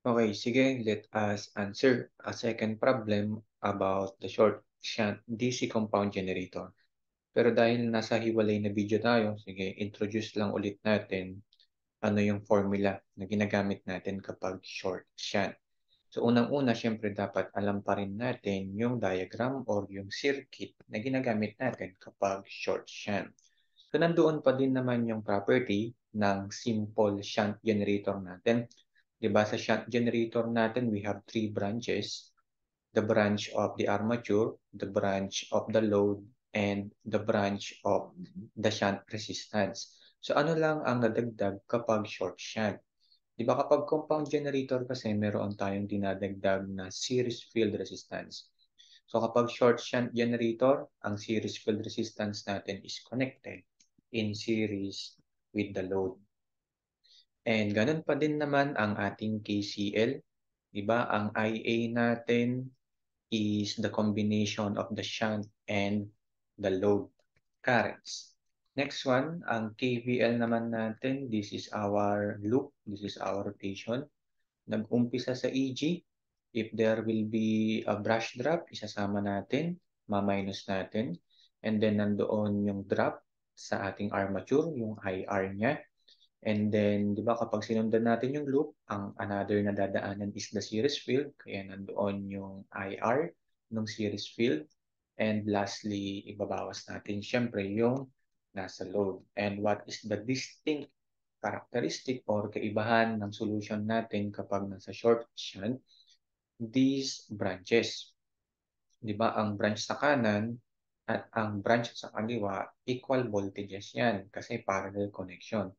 Okay, sige, let us answer a second problem about the short shunt DC compound generator. Pero dahil nasa hiwalay na video tayo, sige, introduce lang ulit natin ano yung formula na ginagamit natin kapag short shunt. So unang-una, syempre dapat alam pa rin natin yung diagram or yung circuit na ginagamit natin kapag short shunt. So nandoon pa din naman yung property ng simple shunt generator natin. 'Di ba sa shunt generator natin, we have three branches: the branch of the armature, the branch of the load, and the branch of the shunt resistance. So ano lang ang nadagdag kapag short shunt? 'Di ba kapag compound generator kasi meron tayong dinadagdag na series field resistance. So kapag short shunt generator, ang series field resistance natin is connected in series with the load. And ganun pa din naman ang ating KCL. 'Di ba? Ang IA natin is the combination of the shunt and the load currents. Next one, ang KVL naman natin, this is our loop, this is our rotation. Nag-umpisa sa EG, if there will be a brush drop, isasama natin, ma-minus natin. And then nandoon yung drop sa ating armature, yung IR niya. And then, di ba, kapag sinundan natin yung loop, ang another na dadaanan is the series field. Kaya nandoon yung IR ng series field. And lastly, ibabawas natin syempre yung nasa load. And what is the distinct characteristic or kaibahan ng solution natin kapag nasa short shunt? These branches. Di ba, ang branch sa kanan at ang branch sa kaliwa, equal voltages yan kasi parallel connection.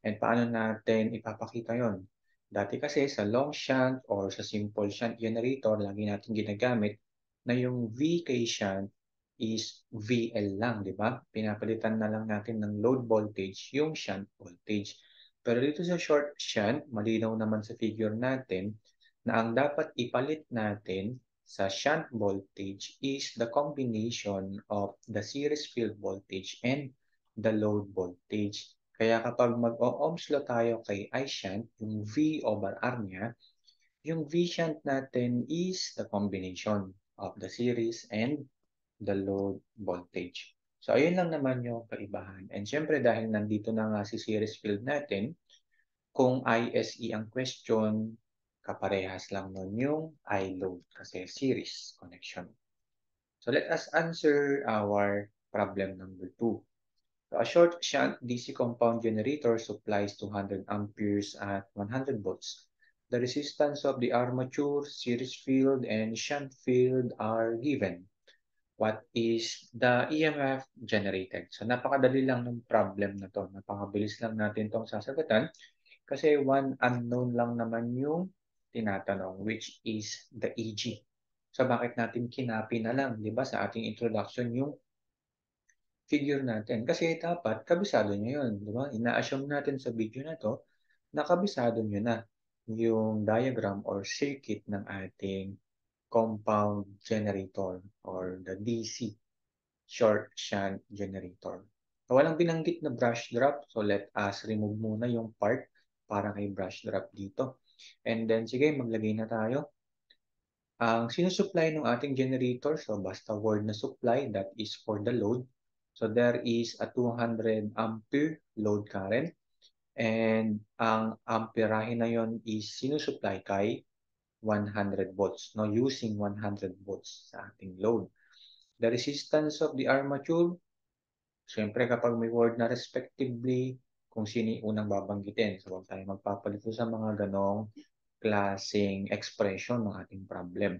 And paano natin ipapakita yon? Dati kasi sa long shunt or sa simple shunt generator, lagi natin ginagamit na yung VK shunt is VL lang, di ba? Pinapalitan na lang natin ng load voltage yung shunt voltage. Pero dito sa short shunt, malinaw naman sa figure natin na ang dapat ipalit natin sa shunt voltage is the combination of the series field voltage and the load voltage. Kaya kapag mag-ohms law tayo kay I shunt, yung V over R niya, yung V shunt natin is the combination of the series and the load voltage. So ayun lang naman yung kaibahan. And syempre dahil nandito na nga si series field natin, kung ISE ang question, kaparehas lang nun yung iLoad kasi series connection. So let us answer our problem number 2. So a short shunt DC compound generator supplies 200 amperes at 100 volts. The resistance of the armature, series field, and shunt field are given. What is the EMF generated? So napakadali lang ng problem na to. Napakabilis lang natin itong sasagutan. Kasi one unknown lang naman yung tinatanong, which is the EG. So bakit natin kinapi na lang, di ba, sa ating introduction yung figure natin? Kasi dapat kabisado nyo yun, di ba? Ina-assume natin sa video na to na kabisado nyo na yung diagram or circuit ng ating compound generator or the DC short shunt generator. So, walang binanggit na brush drop. So, let us remove muna yung part para kay brush drop dito. And then, sige, maglagay na tayo. Ang sinusupply ng ating generator, so basta word na supply, that is for the load. So, there is a 200 ampere load current. And ang amperahe na yon is sinusupply kay 100 volts, no, using 100 volts sa ating load. The resistance of the armature, siyempre kapag may word na respectively, kung sino yung unang babanggitin. So, huwag tayo magpapalito sa mga ganong klaseng expression ng ating problem.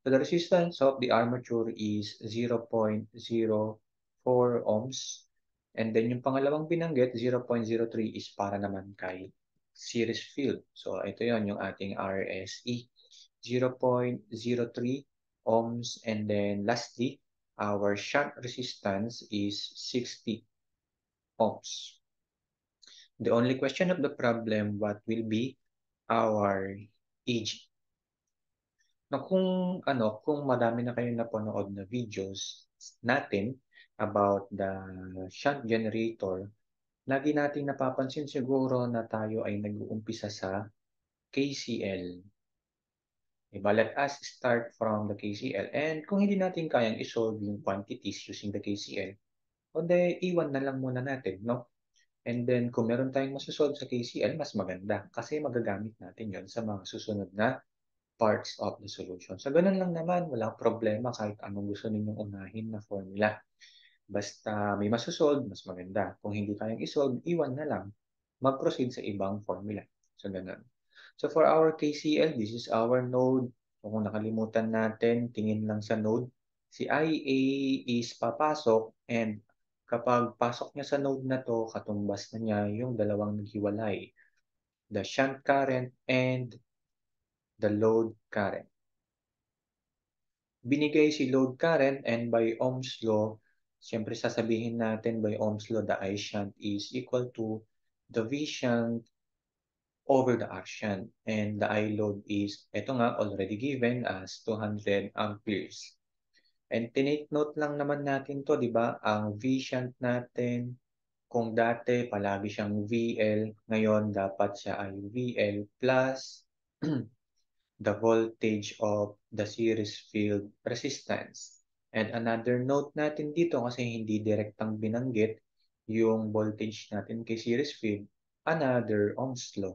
So, the resistance of the armature is 0.04 ohms. And then yung pangalawang binanggit, 0.03 is para naman kay series field. So, ito yon yung ating RSE. 0.03 ohms. And then lastly, our shunt resistance is 60 ohms. The only question of the problem, what will be our EG? Na kung madami na kayong napanood na videos natin about the shunt generator, lagi nating napapansin siguro na tayo ay nag-uumpisa sa KCL. Diba? Let us start from the KCL. And kung hindi natin kayang isolve yung quantities using the KCL, o de iwan na lang muna natin, no? And then, kung meron tayong masosolve sa KCL, mas maganda kasi magagamit natin yon sa mga susunod na parts of the solution. So, ganun lang naman, walang problema kahit anong gusto ninyong unahin na formula. Basta may masosolve, mas maganda. Kung hindi kayang isolve, iwan na lang. Mag-proceed sa ibang formula. So, ganun. So, for our KCL, this is our node. So, kung nakalimutan natin, tingin lang sa node. Si IA is papasok and kapag pasok niya sa node na to, katumbas na niya yung dalawang naghiwalay. The shunt current and the load current. Binigay si load current and by Ohm's law, siyempre sasabihin natin by Ohm's law, the I shunt is equal to the V shunt over the R shunt. And the I load is, ito nga, already given as 200 amperes. And tinake note lang naman natin to, di ba? Ang V shunt natin, kung dati palagi siyang VL, ngayon dapat siya ay VL plus the voltage of the series field resistance. And another note natin dito kasi hindi direktang binanggit yung voltage natin kay series field, another Ohm's law.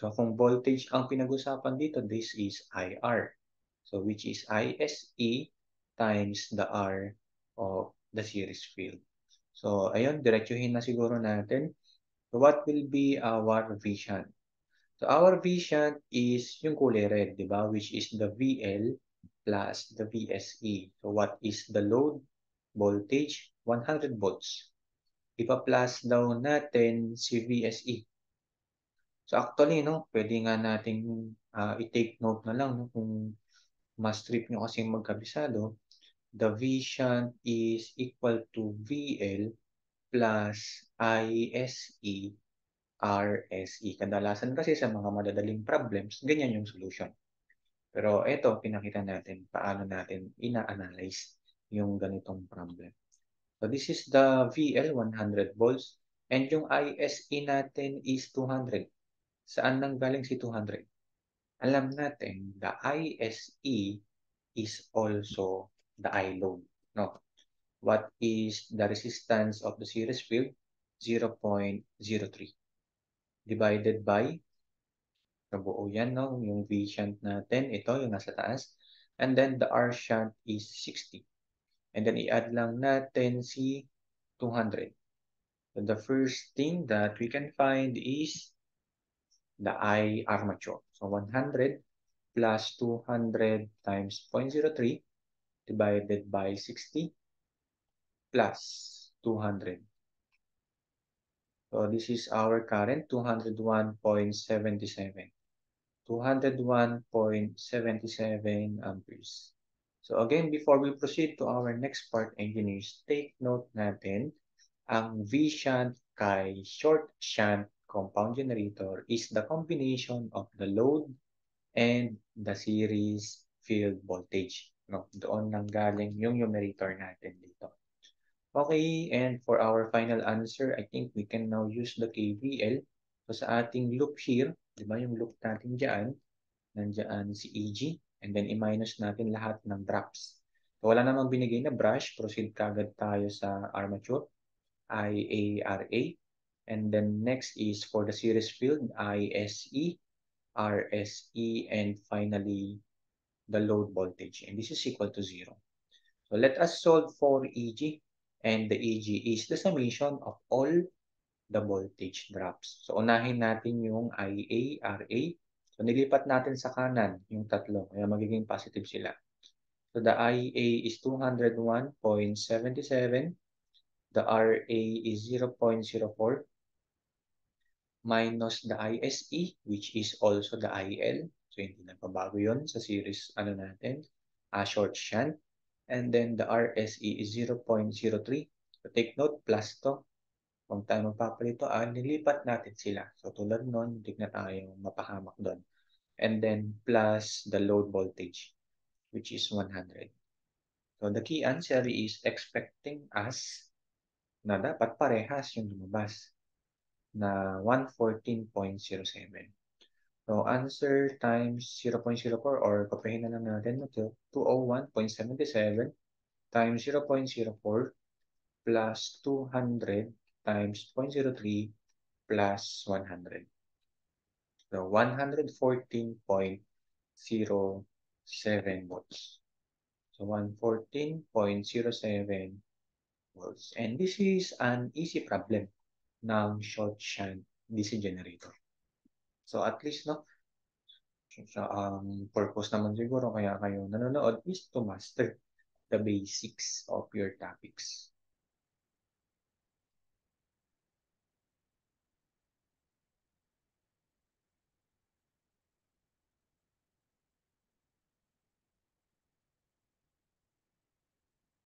So kung voltage ang pinag-usapan dito, this is IR. So which is ISE times the R of the series field. So ayun, diretsuhin na siguro natin. So what will be our vision? So our V shunt is yung kulay red, di ba? Which is the VL plus the VSE. So what is the load voltage? 100 volts. Ipa-plus daw natin si VSE. So actually, no, pwede nga nating i-take note na lang no, kung mas trip nyo kasi magkabisado. The V shunt is equal to VL plus ISE RSE. Kadalasan kasi sa mga madadaling problems, ganyan yung solution. Pero ito, pinakita natin paano natin ina-analyze yung ganitong problem. So this is the VL, 100 volts. And yung ISE natin is 200. Saan nang galing si 200? Alam natin, the ISE is also the I load. No? What is the resistance of the series field? 0.03 divided by nabuo yan, no? Yung V shunt natin, ito yung nasa taas. And then the R shunt is 60. And then i-add lang natin si 200. So the first thing that we can find is the I armature. So 100 plus 200 times 0.03 divided by 60 plus 200. So this is our current, 201.77. 201.77 amperes. So again, before we proceed to our next part, engineers, take note natin, ang V shunt kay short shunt compound generator is the combination of the load and the series field voltage. No, doon nang galing yung numerator natin dito. Okay, and for our final answer, I think we can now use the KVL. So sa ating loop here, di ba yung loop natin dyan, nandiyan si EG, and then i-minus natin lahat ng drops. So wala namang binigay na brush, proceed kagad tayo sa armature, IARA, and then next is for the series field, ISE, RSE, and finally the load voltage, and this is equal to 0. So let us solve for EG, and the EG is the summation of all the voltage drops. So unahin natin yung IA, RA. So nilipat natin sa kanan yung tatlo, kaya magiging positive sila. So the IA is 201.77, the RA is 0.04, minus the ISE, which is also the IL. So hindi nagbabago yun sa series ano natin, short shunt. And then the RSE is 0.03. So take note, plus to. Kung tayo magpapalito, nilipat natin sila. So tulad nun, hindi na tayo mapahamak doon. And then plus the load voltage, which is 100. So the key answer is expecting us na dapat parehas yung lumabas na 114.07. So, answer times 0.04 or papahin na lang natin ito. 201.77 times 0.04 plus 200 times 0.03 plus 100. So, 114.07 volts. So, 114.07 volts. And this is an easy problem ng short shunt DC generator. So, at least, no, sa purpose naman siguro kaya kayo nanonood is to master the basics of your topics.